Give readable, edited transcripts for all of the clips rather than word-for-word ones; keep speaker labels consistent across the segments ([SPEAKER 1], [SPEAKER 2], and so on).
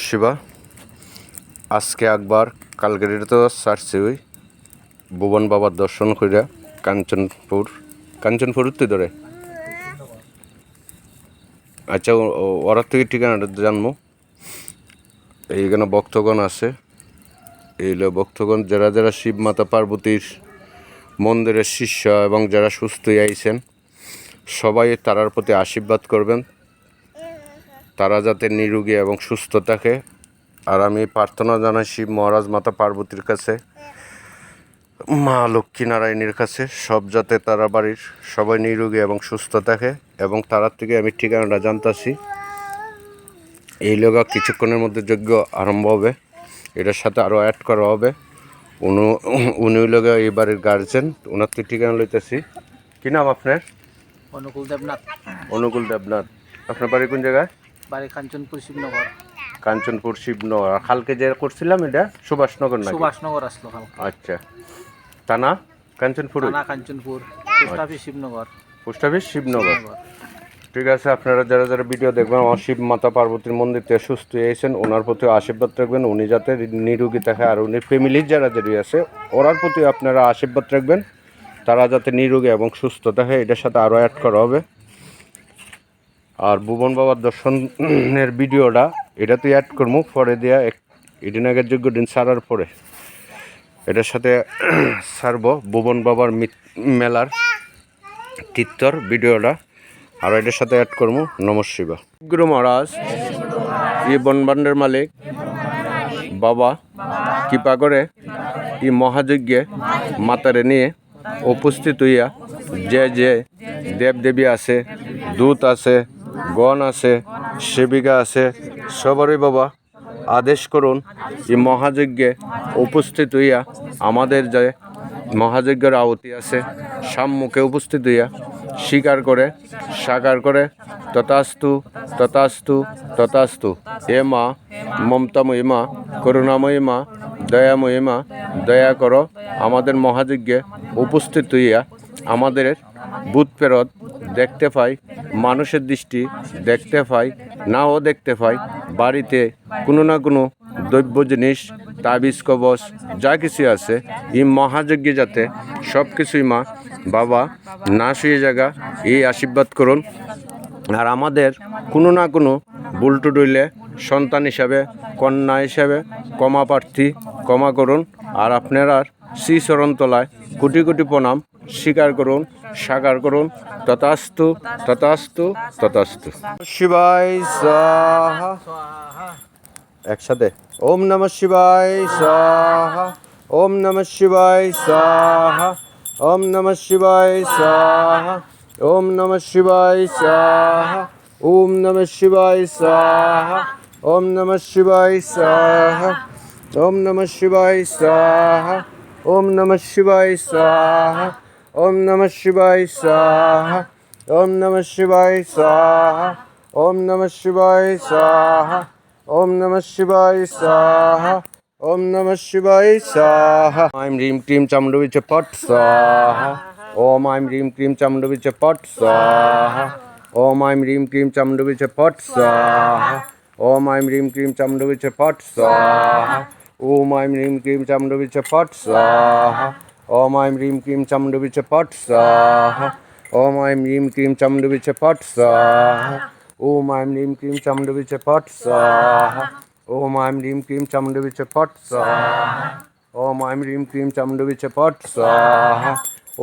[SPEAKER 1] শিবা আজকে একবার কালকের তো সারছি ওই ভুবন বাবার দর্শন কইরা কাঞ্চনপুর তুই ধরে আচ্ছা ওরা থেকে ঠিকানাটা জানবো। এইখানে ভক্তগণ আছে, এইগুলো ভক্তগণ যারা যারা শিব মাতা পার্বতীর মন্দিরের শিষ্য এবং যারা সুস্থ আইছেন সবাই তারার প্রতি আশীর্বাদ করবেন, তারা যাতে নিরোগী এবং সুস্থ থাকে। আর আমি প্রার্থনা জানাই শিব মহারাজ মাতা পার্বতীর কাছে, মা লক্ষ্মীনারায়ণের কাছে, সব যাতে তারা বাড়ির সবাই নিরোগী এবং সুস্থ থাকে। এবং তারার থেকে আমি ঠিকানাটা জানতাছি। এই লগা কিছুক্ষণের মধ্যে যজ্ঞ আরম্ভ হবে, এটার সাথে আরও অ্যাড করা হবে। উনি লগা এই বাড়ির গার্জেন, ওনার থেকে ঠিকানা লইতেছি। কী নাম আপনার?
[SPEAKER 2] অনুকূল দেবনাথ।
[SPEAKER 1] অনুকূল দেবনাথ। আপনার বাড়ি কোন জায়গায়?
[SPEAKER 2] বাড়ি কাঞ্চনপুর শিবনগর।
[SPEAKER 1] কাঞ্চনপুর শিবনগর। কালকে যে করছিলাম এটা সুভাষনগর না?
[SPEAKER 2] সুভাষনগর আসলো কালকে।
[SPEAKER 1] আচ্ছা, থানা কাঞ্চনপুর?
[SPEAKER 2] থানা Kanchanpur, post office Shibnagar.
[SPEAKER 1] Post office Shibnagar. ঠিক আছে, আপনারা যারা যারা ভিডিও দেখবেন আমার শিব মাতা পার্বতীর মন্দির থেকে সুস্থ হয়েছেন, ওনার প্রতি আশীর্বাদ রাখবেন, উনি যাতে নিরোগী থাকে। আর উনি ফ্যামিলির যারা যারা আছে ওনার প্রতি আপনারা আশীর্বাদ রাখবেন, তারা যাতে নিরোগী এবং সুস্থ থাকে। এটার সাথে আরও অ্যাড করা হবে। আর ভুবন বাবার দর্শনের ভিডিওটা এটাতে অ্যাড করবো পরে দেওয়া এদিন আগের যোগ্য দিন সারার পরে এটার সাথে সারব ভুবন বাবার মেলার তীর্থর ভিডিওটা, আর এটার সাথে অ্যাড করবো। নমঃ শিবা। গুরু মহারাজ এই বনবান্ডের মালিক বাবা কৃপা করে এই মহাযজ্ঞে মাতারে নিয়ে উপস্থিত হইয়া যে যে দেবদেবী আছে, দূত আছে, গণ আছে, সেবিকা আছে, সবারই বাবা আদেশ করুন এই মহাযজ্ঞে উপস্থিত হইয়া আমাদের যে মহাযজ্ঞের আহুতি আছে সম্মুখে উপস্থিত হইয়া স্বীকার করে সাকার করে তথাস্তু তথাস্তু তথাস্তু। এ মা মমতাময়ী মা, করুণাময়ী মা, দয়াময়ী মা, দয়া করো আমাদের মহাযজ্ঞে উপস্থিত হইয়া আমাদের ভূত প্রেরত দেখতে পাই, মানুষের দৃষ্টি দেখতে পাই, নাও দেখতে পাই, বাড়িতে কোনো না কোনো দ্রব্য জিনিস তাবিজ কবচ যা কিছু আছে এই মহাযজ্ঞে যাতে সব কিছুই মা বাবা না শুয়ে জায়গা এই আশীর্বাদ করুন। আর আমাদের কোনো না কোনো বুলটু ডইলে সন্তান হিসাবে, কন্যা হিসাবে ক্ষমা প্রার্থী ক্ষমা করুন। আর আপনারা শ্রীচরণ তলায় কোটি কোটি প্রণাম স্বীকার করুন, সাকার করুন। তথাস্তু তথাস্তু তথাস্তু। শিবায় স্বাহা। একসাথে ওম নমঃ শিবায় স্বাহা, ওম নমঃ শিবায় স্বাহা, ওম নমঃ শিবায় স্বাহা, ওম নমঃ শিবায় স্বাহা, ওম নমঃ শিবায় স্বাহা, ওম নমঃ শিবায় স্বাহা, ওম নমঃ শিবায় স্বাহা, ওম নমঃ শিবায় স্বাহা, ওম নমঃ শিবায় স্বাহা, ওম নমঃ শিবায় স্বাহা, ওম নমঃ শিবায় স্বাহা, ওম নমঃ শিবায় স্বাহা, ওম নমঃ শিবায় স্বাহা। আইম রিম ক্রিম চামুণ্ডবিচে পট স্বাহা, ওম আইম রিম ক্রিম চামুণ্ডবিচে পট স্বাহা, ওম আইম রিম ক্রিম চামুণ্ডবিচে পট স্বাহা, ওম আইম রিম ক্রিম চামুণ্ডবিচে পট স্বাহা, ওম আইম রিম ক্রিম চামুণ্ডবিচে পট স্বাহা, ওম আইম রিম ক্রিম চামুণ্ডবিচে পট স্বাহা, ওম আইম রিম ক্রিম চামুণ্ডবিচে পট স্বাহা, ওম আইম রিম ক্রিম চামুণ্ডবিচে পট স্বাহা, ওম আইম রিম ক্রিম চামুণ্ডবিচে পট স্বাহা, ওম আইম রিম ক্রিম চামুণ্ডবিচে পট স্বাহা,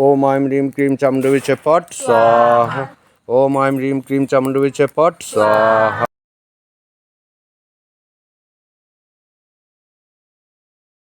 [SPEAKER 1] ওম আইম রিম ক্রিম চামুণ্ডবিচে পট স্বাহা, ওম আইম রিম ক্রিম চামুণ্ডবিচে পট স্বাহা।